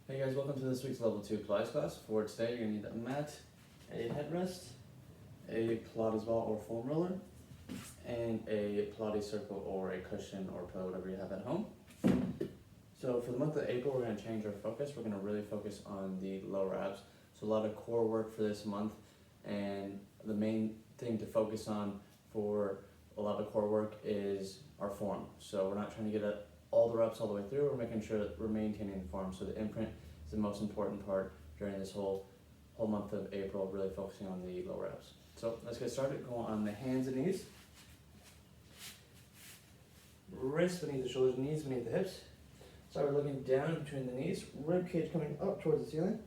Hey guys, welcome to this week's level 2 Pilates class. For today, you're going to need a mat, a headrest, a Pilates ball or foam roller, and a Pilates circle or a cushion or pillow, whatever you have at home. So for the month of April, we're going to change our focus. We're going to really focus on the lower abs. So a lot of core work for this month, and the main thing to focus on for a lot of core work is our form. So we're not trying to get all the reps all the way through. We're making sure that we're maintaining the form. So the imprint is the most important part during this whole month of April, really focusing on the lower abs. So let's get started. Go on the hands and knees. Wrists beneath the shoulders, knees beneath the hips. So we're looking down between the knees, rib cage coming up towards the ceiling,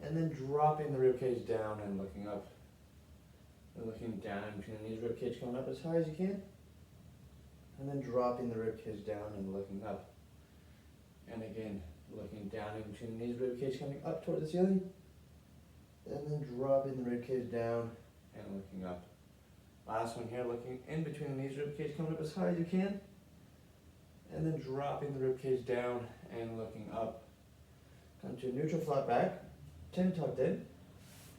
and then dropping the rib cage down and looking up. And looking down between the knees, rib cage coming up as high as you can, and then dropping the rib cage down and looking up. And again, looking down in between the knees, rib cage coming up toward the ceiling, and then dropping the rib cage down and looking up. Last one here, looking in between the knees, rib cage coming up as high as you can, and then dropping the rib cage down and looking up. Come to a neutral flat back, chin tucked in.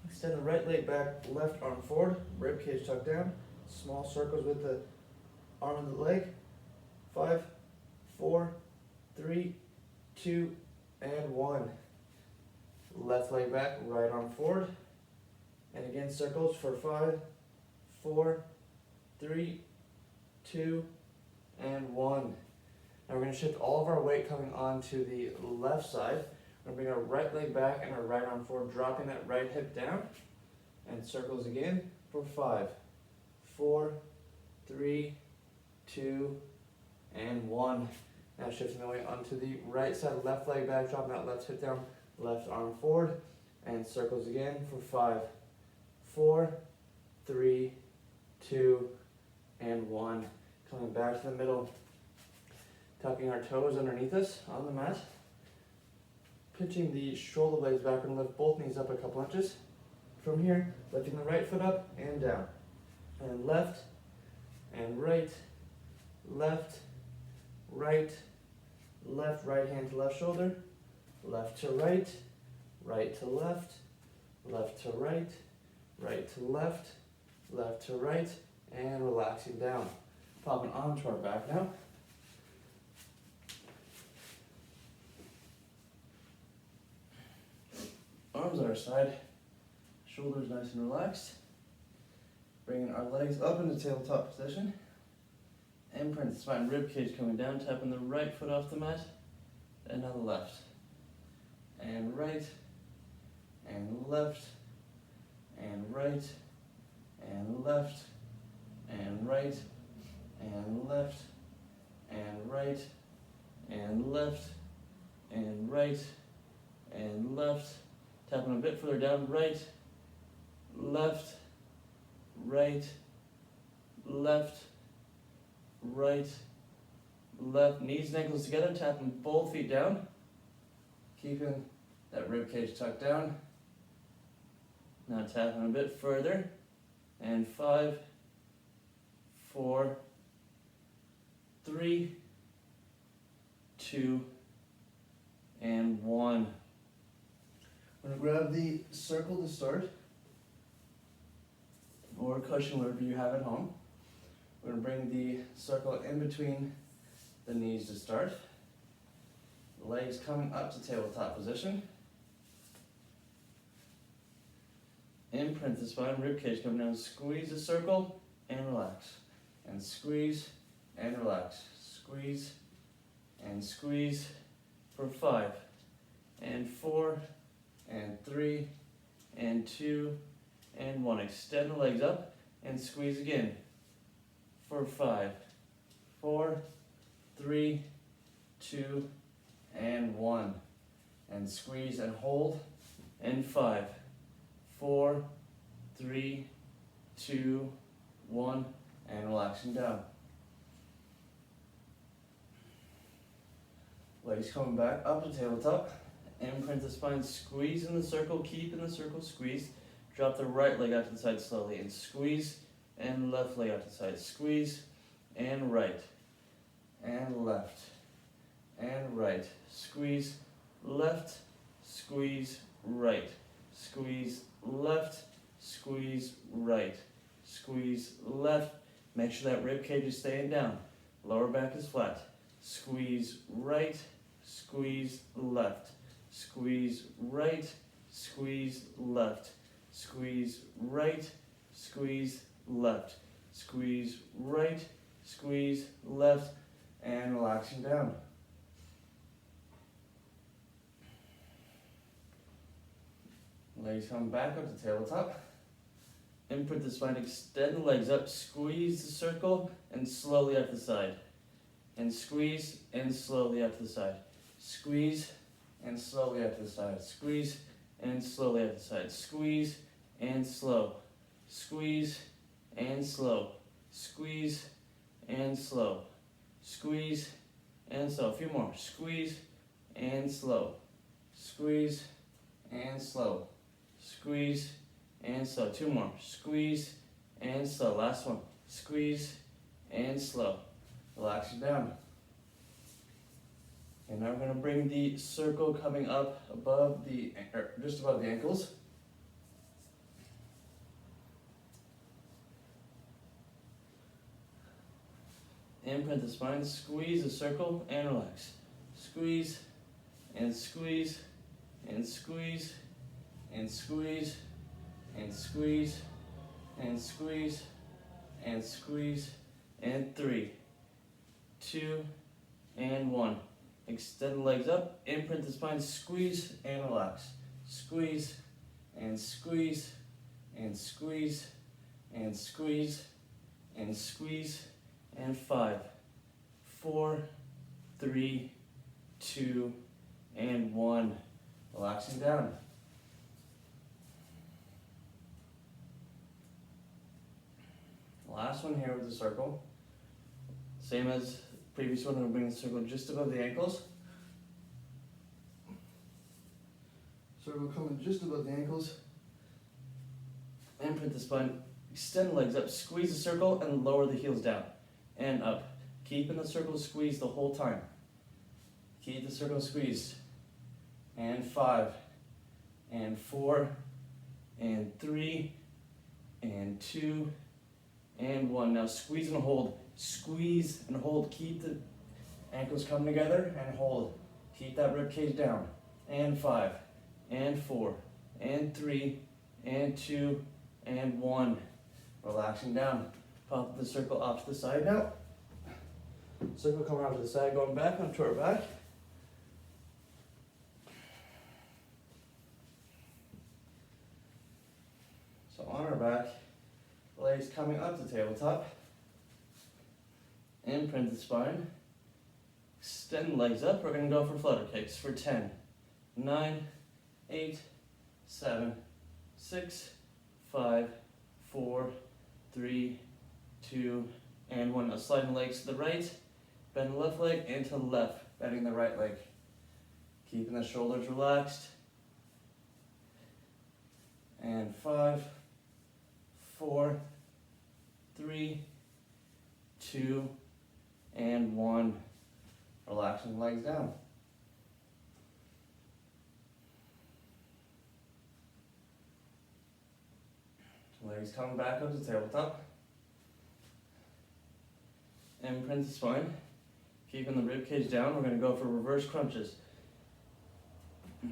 Extend the right leg back, left arm forward, rib cage tucked down. Small circles with the arm and the leg. 5, 4, 3, 2, and 1. Left leg back, right arm forward. And again, circles for 5, 4, 3, 2, and 1. Now we're going to shift all of our weight coming onto the left side. We're going to bring our right leg back and our right arm forward, dropping that right hip down. And circles again for 5, 4, 3, 2, and 1. Now shifting the weight onto the right side, left leg back, dropping that left hip down, left arm forward, and circles again for 5, 4, 3, 2, and 1. Coming back to the middle, tucking our toes underneath us on the mat, pinching the shoulder blades backward and lift both knees up a couple inches. From here, lifting the right foot up and down, and left, and right, left, right, left, right hand to left shoulder, left to right, right to left, left to right, right to left, left to right, and relaxing down. Popping onto our back now. Arms at our side, shoulders nice and relaxed. Bringing our legs up into tabletop position. Imprint the spine, rib cage coming down, tapping the right foot off the mat, and now the left. And right, and left, and right, and left, and right, and left, and right, and left, and right, and left. Tapping a bit further down, right, left, right, left, right, left. Knees and ankles together, tapping both feet down. Keeping that rib cage tucked down. Now tapping a bit further. And 5, 4, 3, 2, and 1. I'm going to grab the circle to start, or cushion, whatever you have at home. We're going to bring the circle in between the knees to start. Legs coming up to tabletop position. Imprint the spine, rib cage coming down. Squeeze the circle and relax. And squeeze and relax. Squeeze and squeeze for 5 and 4 and 3 and 2 and 1. Extend the legs up and squeeze again for 5, 4, 3, 2, and 1. And squeeze and hold and 5, 4, 3, 2, 1, and relaxing down. Legs coming back up to tabletop. Imprint the spine, squeeze in the circle, keep in the circle, squeeze. Drop the right leg out to the side slowly and squeeze, and left leg out to the side. Squeeze, and right, and left, and right. Squeeze, left, squeeze, right, squeeze, left, squeeze, right, squeeze, left. Make sure that rib cage is staying down. Lower back is flat. Squeeze right, squeeze left, squeeze right, squeeze left, squeeze right, squeeze left, squeeze right, squeeze left, and relaxing down. Legs come back up to tabletop. Imprint the spine, extend the legs up, squeeze the circle, and slowly up the side. And squeeze, and slowly up to the side. Squeeze, and slowly up to the side. Squeeze, and slowly up to the side. Squeeze, and slow. Squeeze, and slow. Squeeze, and slow. Squeeze, and slow. A few more. Squeeze, and slow. Squeeze, and slow. Squeeze, and slow. Two more. Squeeze, and slow. Last one. Squeeze, and slow. Relax it down. And now we're going to bring the circle coming up above the, just above the ankles. Imprint the spine, squeeze the circle, and relax. Squeeze, and squeeze, and squeeze, and squeeze, and squeeze, and squeeze, and squeeze, and 3, 2, and 1. Extend the legs up, imprint the spine, squeeze, and relax. Squeeze, and squeeze, and squeeze, and squeeze, and squeeze, and 5, 4, 3, 2, and 1. Relaxing down. Last one here with the circle. Same as the previous one, we'll bring the circle just above the ankles. Circle coming just above the ankles. Imprint the spine, extend the legs up, squeeze the circle, and lower the heels down. And up. Keeping the circle squeezed the whole time. Keep the circle squeezed. And 5, and 4, and 3, and 2, and 1. Now squeeze and hold. Squeeze and hold. Keep the ankles coming together and hold. Keep that rib cage down. And 5, and 4, and 3, and 2, and 1. Relaxing down. Pop the circle off to the side now. Circle coming out to the side, going back onto our back. So on our back, legs coming up to tabletop. Imprint the spine. Extend legs up. We're going to go for flutter kicks for 10, 9, 8, 7, 6, 5, 4, 3, 2, and 1. Now slide the legs to the right. Bend the left leg and to the left. Bending the right leg. Keeping the shoulders relaxed. And 5, 4, 3, 2, and 1. Relaxing the legs down. Legs coming back up to tabletop. Imprint the spine. Keeping the rib cage down, we're going to go for reverse crunches.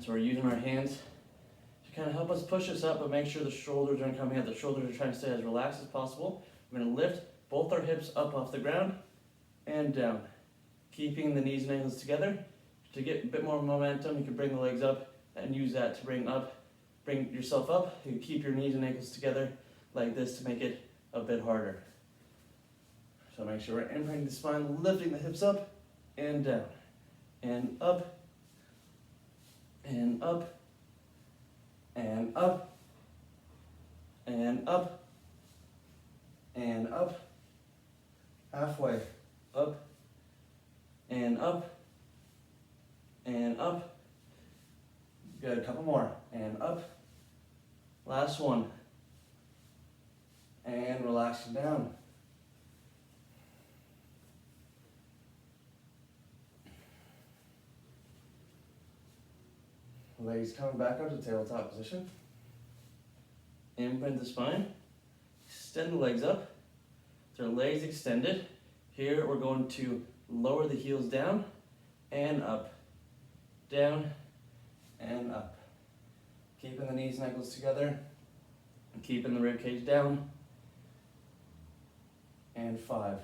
So we're using our hands to kind of help us push us up, but make sure the shoulders aren't coming out. The shoulders are trying to stay as relaxed as possible. We're going to lift both our hips up off the ground and down. Keeping the knees and ankles together. To get a bit more momentum, you can bring the legs up and use that to bring yourself up. You can keep your knees and ankles together like this to make it a bit harder. So make sure we're imprinting the spine, lifting the hips up and down, and up, and up, and up, and up, and up, halfway, up, and up, and up. Good, a couple more, and up. Last one. And relaxing down. Legs coming back up to tabletop position. Imprint the spine. Extend the legs up. Their legs extended. Here we're going to lower the heels down and up. Down and up. Keeping the knees and ankles together. Keeping the rib cage down. And 5.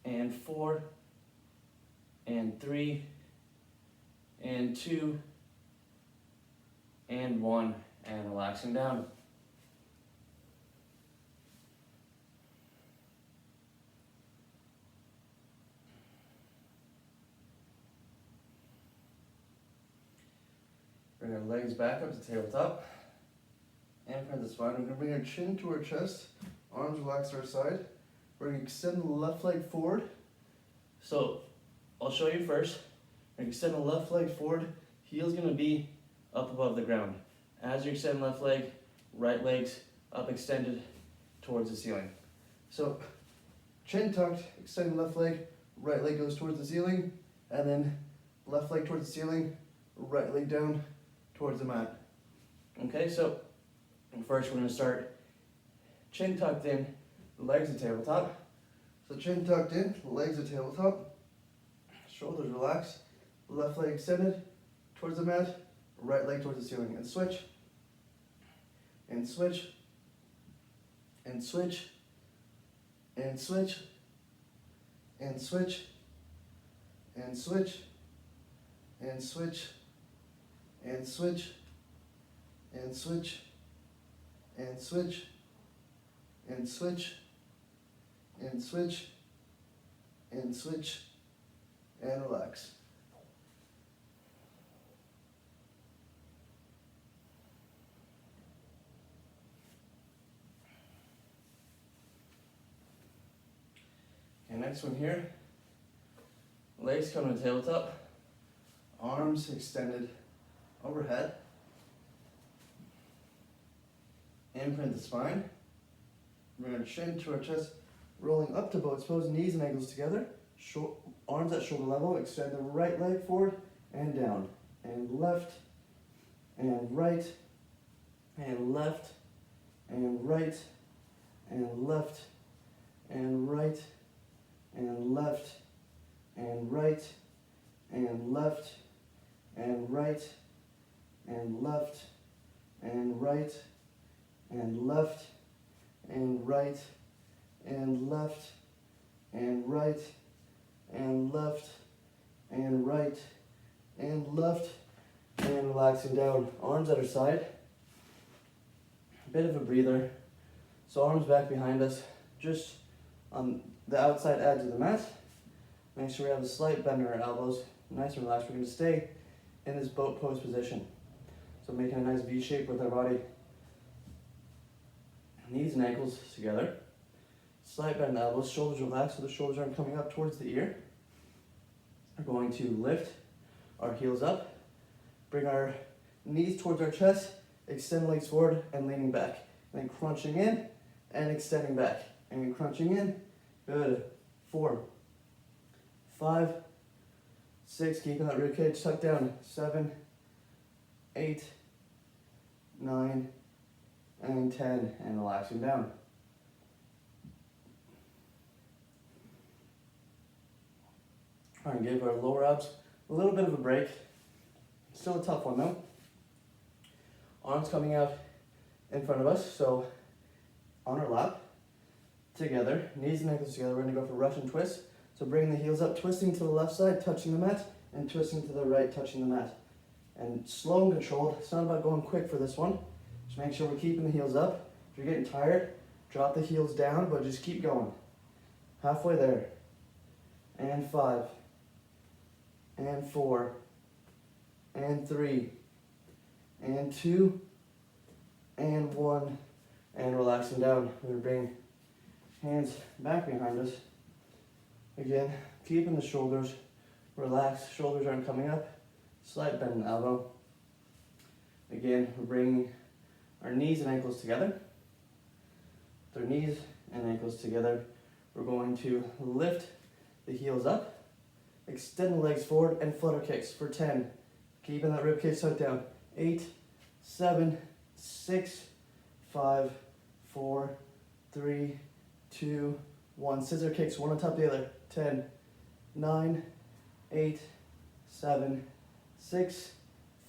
And 4. And 3. And 2. And 1. And relaxing down. Bring our legs back up to tabletop. Imprint the spine. We're going to bring our chin to our chest. Arms relaxed to our side. We're going to extend the left leg forward. So I'll show you first. We're going to extend the left leg forward. Heel's going to be up above the ground. As you extend left leg, right leg's up extended towards the ceiling. So chin tucked, extend left leg, right leg goes towards the ceiling, and then left leg towards the ceiling, right leg down towards the mat. Okay, so first we're going to start chin tucked in, legs at tabletop. So chin tucked in, legs at tabletop, shoulders relaxed, left leg extended towards the mat, right leg towards the ceiling, and switch, and switch, and switch, and switch, and switch, and switch, and switch, and switch, and switch, and switch, and switch, and switch, and switch, and relax. Okay, next one here. Legs come to tabletop. Arms extended overhead. Imprint the spine. Bring our chin to our chest, rolling up to boats pose, knees and ankles together. Arms at shoulder level. Extend the right leg forward and down. And left, and right, and left, and right, and left, and right, and left, and right, and left, and right, and left, and right, and left, and right, and left, and right, and left, and right, and left, and relaxing down. Arms at our side. A bit of a breather. So arms back behind us, just on the outside edge of the mat. Make sure we have a slight bend in our elbows, nice and relaxed. We're going to stay in this boat pose position. So making a nice V shape with our body. Knees and ankles together. Slight bend in the elbows, shoulders relaxed so the shoulders aren't coming up towards the ear. We're going to lift our heels up. Bring our knees towards our chest, extend legs forward and leaning back. And then crunching in and extending back. And crunching in. Good. 4, 5, 6, keeping that rib cage tucked down. 7, 8, 9, and 10, and relaxing down. Try and give our lower abs a little bit of a break. Still a tough one though. Arms coming out in front of us, so on our lap, together, knees and ankles together. We're going to go for Russian twist. So bringing the heels up, twisting to the left side, touching the mat, and twisting to the right, touching the mat. And slow and controlled. It's not about going quick for this one. Just make sure we're keeping the heels up. If you're getting tired, drop the heels down, but just keep going. Halfway there. And 5. And 4. And 3. And 2. And 1. And relaxing down. We're going to bring hands back behind us. Again, keeping the shoulders relaxed. Shoulders aren't coming up. Slight bend in the elbow. Again, we're bringing our knees and ankles together. With our knees and ankles together, we're going to lift the heels up, extend the legs forward, and flutter kicks for 10. Keeping that rib cage tucked down. 8, 7, 6, 5, 4, 3, 2, 1. Scissor kicks, one on top of the other. 10, 9, 8, 7, 6,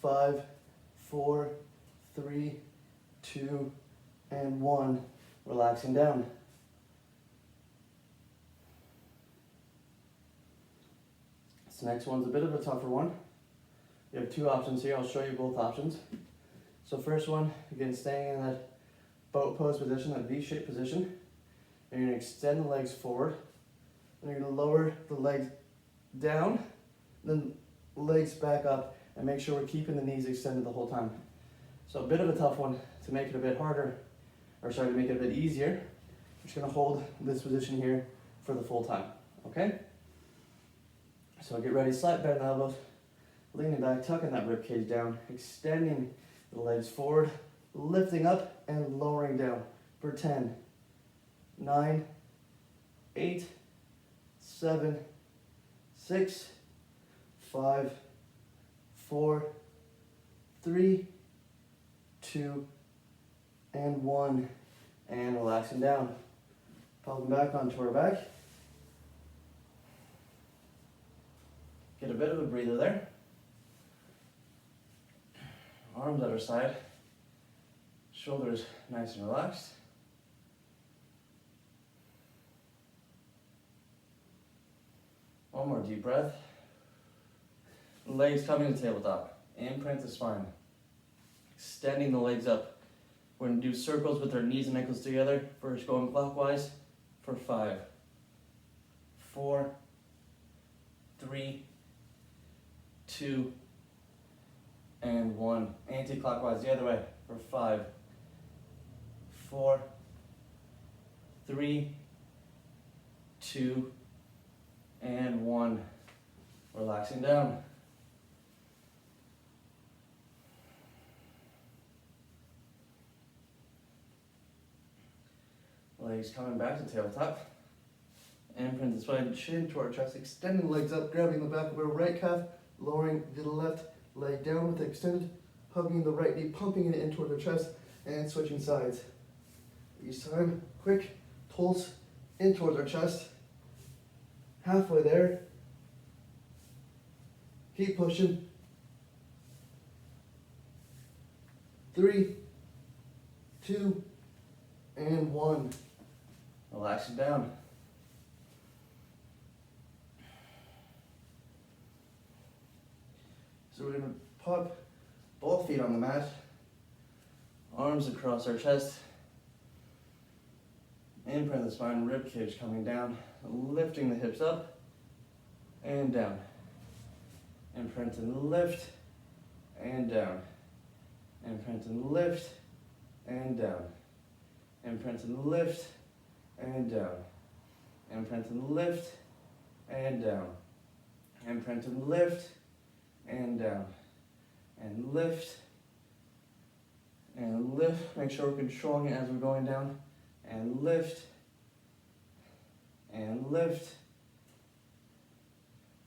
5, 4, 3, 2, and 1. Relaxing down. This next one's a bit of a tougher one. You have two options here. I'll show you both options. So first one, again, staying in that boat pose position, that V-shaped position. And you're going to extend the legs forward. And you're going to lower the legs down, then legs back up, and make sure we're keeping the knees extended the whole time. So a bit of a tough one. To make it a bit harder, or sorry, to make it a bit easier, I'm just going to hold this position here for the full time, okay? So get ready, slight bend in the elbows, leaning back, tucking that rib cage down, extending the legs forward, lifting up and lowering down for 10, 9, 8, 7, 6, 5, 4, 3, 2, and 1. And relaxing down. Popping back onto our back. Get a bit of a breather there. Arms at our side. Shoulders nice and relaxed. One more deep breath. Legs coming to tabletop. Imprint the spine. Extending the legs up. We're going to do circles with our knees and ankles together. First going clockwise for 5, 4, 3, 2, and 1. Anti-clockwise the other way for 5, 4, 3, 2, and 1. Relaxing down. Legs coming back to tabletop. Imprint the spine, chin to our chest, extending the legs up, grabbing the back of our right calf, lowering the left leg down with the extended, hugging the right knee, pumping it in toward the chest, and switching sides. Each time, quick pulse in towards our chest. Halfway there. Keep pushing. 3, 2, and 1. Relax it down. So we're going to pop both feet on the mat, arms across our chest, imprint the spine, rib cage coming down, lifting the hips up and down. Imprint and lift and down. Imprint and lift and down. Imprint and lift and down. Imprint and lift and down. Imprint and lift and down. And lift and lift. Make sure we're controlling it as we're going down. And lift and lift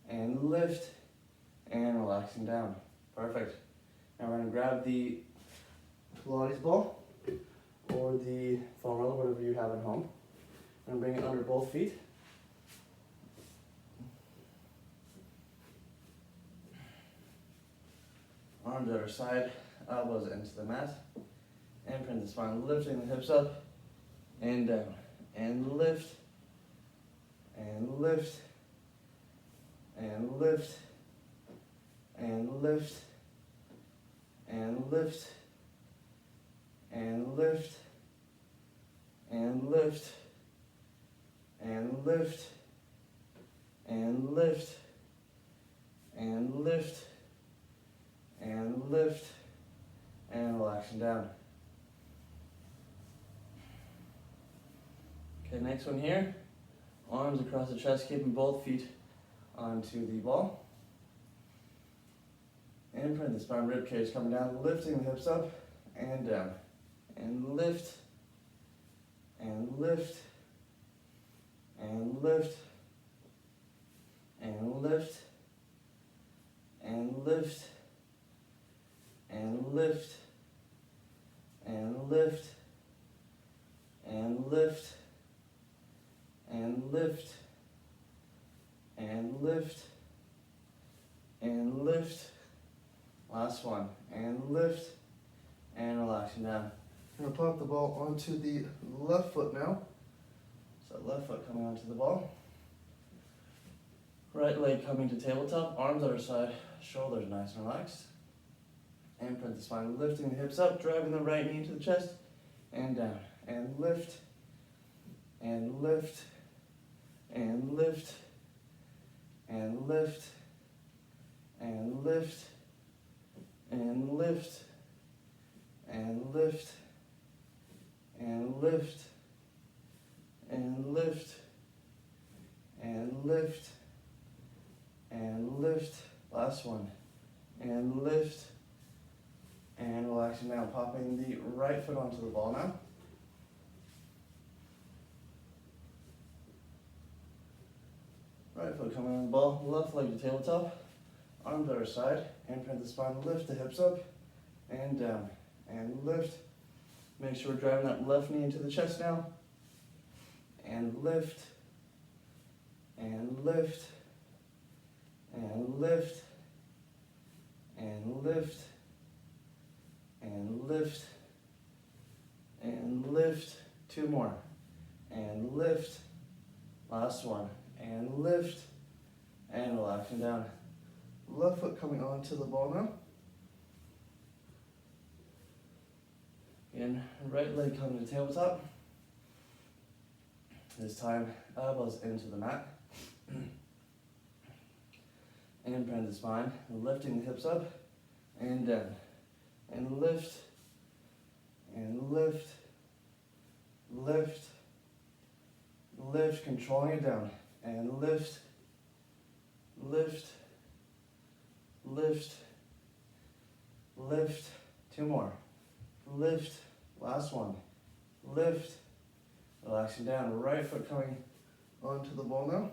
and lift and relaxing down. Perfect. Now we're going to grab the Pilates ball or the foam roller, whatever you have at home. I'm going to bring it under both feet. Arms at our side, elbows into the mat. Imprint the spine, lifting the hips up and down. And lift, and lift, and lift, and lift, and lift, and lift, and lift, and lift, and lift, and lift, and lift, and relaxing down. Okay, next one here. Arms across the chest, keeping both feet onto the ball. Imprint the spine, rib cage coming down, lifting the hips up and down. And lift, and lift, and lift, and lift, and lift, and lift, and lift, and lift, and lift, and lift, and lift. Last one, and lift, and relaxing down. I'm gonna pop the ball onto the left foot now. So left foot coming onto the ball. Right leg coming to tabletop, arms other side, shoulders nice and relaxed. And print the spine, lifting the hips up, driving the right knee into the chest, and down. And lift, and lift, and lift, and lift, and lift, and lift, and lift, and lift, and lift, and lift, and lift. Last one. And lift, and relaxing down. Popping the right foot onto the ball now. Right foot coming on the ball, left leg to tabletop, arms at our side, and print the spine, lift the hips up, and down, and lift. Make sure we're driving that left knee into the chest now, and lift, and lift, and lift, and lift, and lift, and lift. Two more, and lift. Last one, and lift, and relaxing down. Left foot coming onto the ball now. Again, right leg coming to tabletop. This time, elbows into the mat. And bend the spine, lifting the hips up and down. And lift, and lift, lift, lift, controlling it down. And lift, lift, lift, lift. Two more. Lift, last one. Lift, relaxing down. Right foot coming onto the ball now.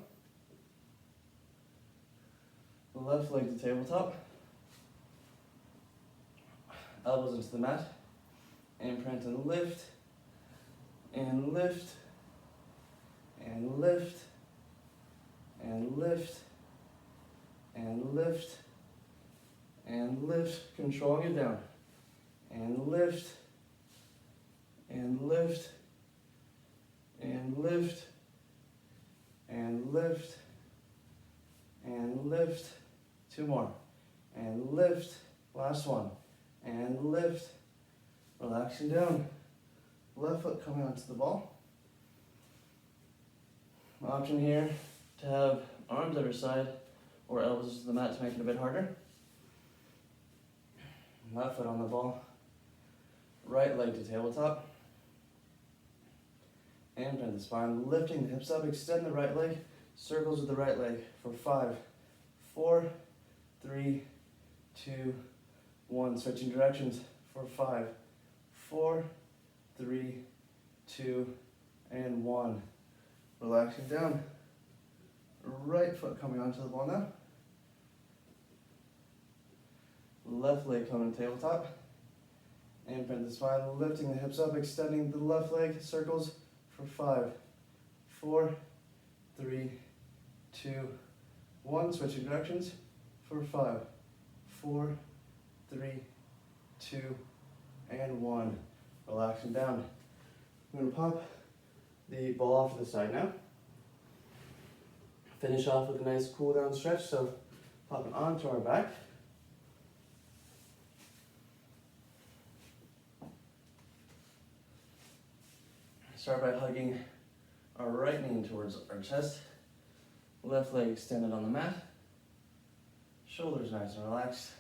Left leg to tabletop. Elbows into the mat. Imprint and lift, and lift, and lift, and lift, and lift, and lift, controlling it down, and lift, and lift, and lift, and lift, and lift. Two more, and lift. Last one, and lift, relaxing down. Left foot coming onto the ball. Option here to have arms at our side or elbows to the mat to make it a bit harder. Left foot on the ball. Right leg to tabletop. And bend the spine, lifting the hips up, extend the right leg, circles with the right leg for 5, 4, 3, 2, 1. Switching directions for 5, 4, 3, 2, and 1. Relaxing down. Right foot coming onto the ball now. Left leg coming to tabletop. And bend the spine, lifting the hips up, extending the left leg, circles for 5, 4, 3, 2, 1. Switching directions for 5, 4, 3, 2, and 1. Relaxing down. I'm going to pop the ball off to the side now. Finish off with a nice cool down stretch. So pop it onto our back. Start by hugging our right knee towards our chest. Left leg extended on the mat. Shoulders nice and relaxed.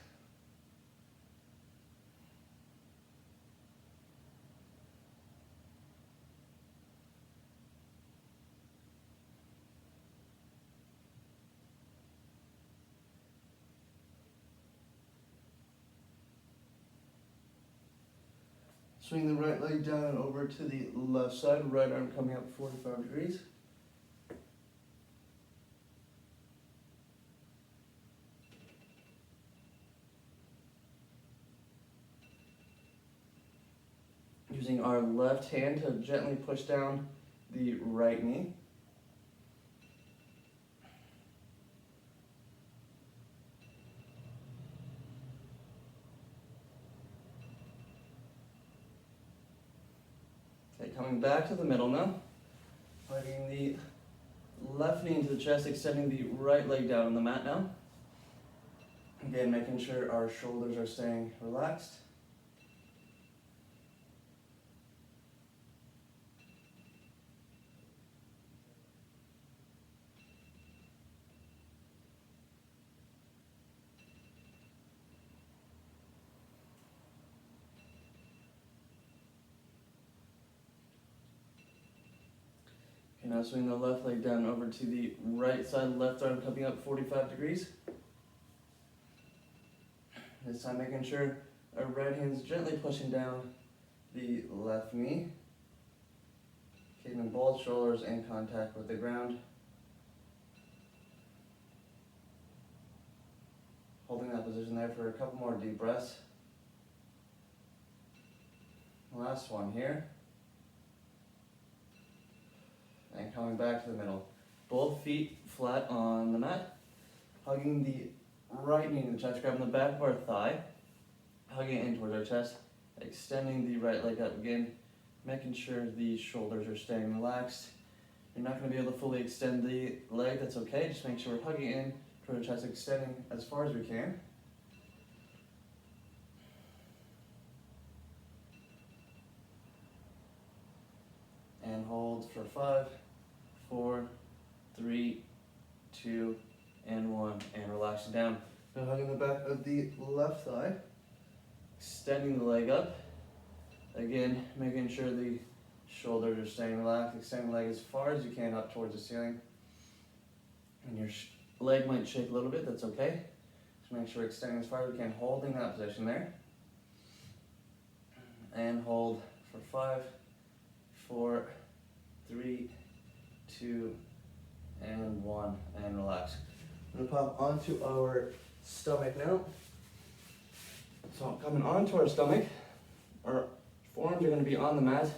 Swing the right leg down and over to the left side, right arm coming up 45 degrees. Using our left hand to gently push down the right knee. Okay, coming back to the middle now. Plugging the left knee into the chest, extending the right leg down on the mat now. Again, making sure our shoulders are staying relaxed. Okay, now swing the left leg down over to the right side, left arm coming up 45 degrees. This time making sure our right hand's gently pushing down the left knee. Keeping both shoulders in contact with the ground. Holding that position there for a couple more deep breaths. Last one here. And coming back to the middle. Both feet flat on the mat. Hugging the right knee to the chest, grabbing the back of our thigh. Hugging it in towards our chest. Extending the right leg up again. Making sure the shoulders are staying relaxed. You're not going to be able to fully extend the leg, that's okay. Just make sure we're hugging in towards our chest, extending as far as we can. And hold for 5, 4, 3, 2, and 1. And relaxing down. Now hugging the back of the left thigh. Extending the leg up. Again, making sure the shoulders are staying relaxed. Extending the leg as far as you can up towards the ceiling. And your leg might shake a little bit, that's okay. Just make sure we're extending as far as we can, holding that position there. And hold for 5, 4, 3, 2, and 1, and relax. I'm gonna pop onto our stomach now. So coming onto our stomach, our forearms are gonna be on the mat,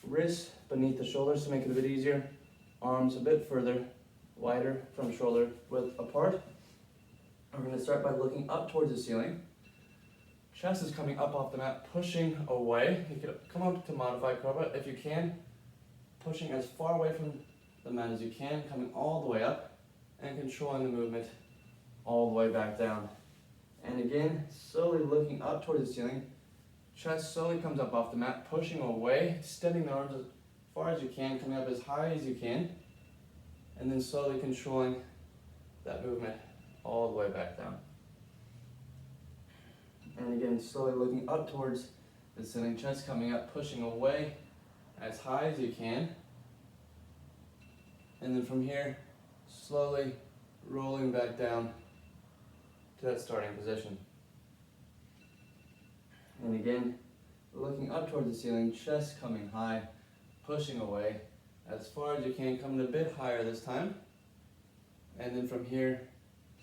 wrists beneath the shoulders to make it a bit easier, arms a bit further, wider from shoulder width apart. We're gonna start by looking up towards the ceiling. Chest is coming up off the mat, pushing away. You could come up to modified cobra if you can, pushing as far away from the mat as you can, coming all the way up, and controlling the movement all the way back down. And again, slowly looking up towards the ceiling. Chest slowly comes up off the mat, pushing away, extending the arms as far as you can, coming up as high as you can, and then slowly controlling that movement all the way back down. And again, slowly looking up towards the ceiling, chest coming up, pushing away as high as you can. And then from here, slowly rolling back down to that starting position. And again, looking up towards the ceiling, chest coming high, pushing away as far as you can, coming a bit higher this time. And then from here,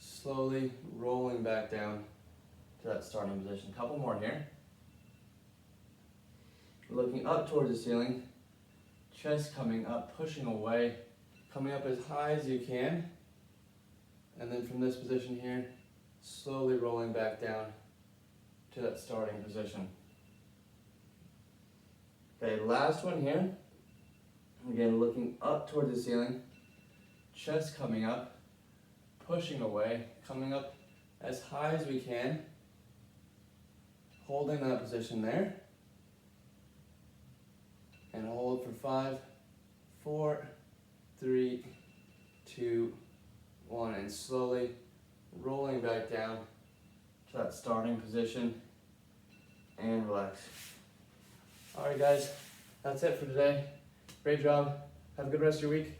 slowly rolling back down to that starting position. Couple more here. Looking up towards the ceiling, chest coming up, pushing away, coming up as high as you can. And then from this position here, slowly rolling back down to that starting position. Okay, last one here. Again, looking up towards the ceiling, chest coming up, pushing away, coming up as high as we can, holding that position there, and hold for 5, 4, 3, 2, 1, and slowly rolling back down to that starting position, and relax. All right, guys, that's it for today. Great job. Have a good rest of your week.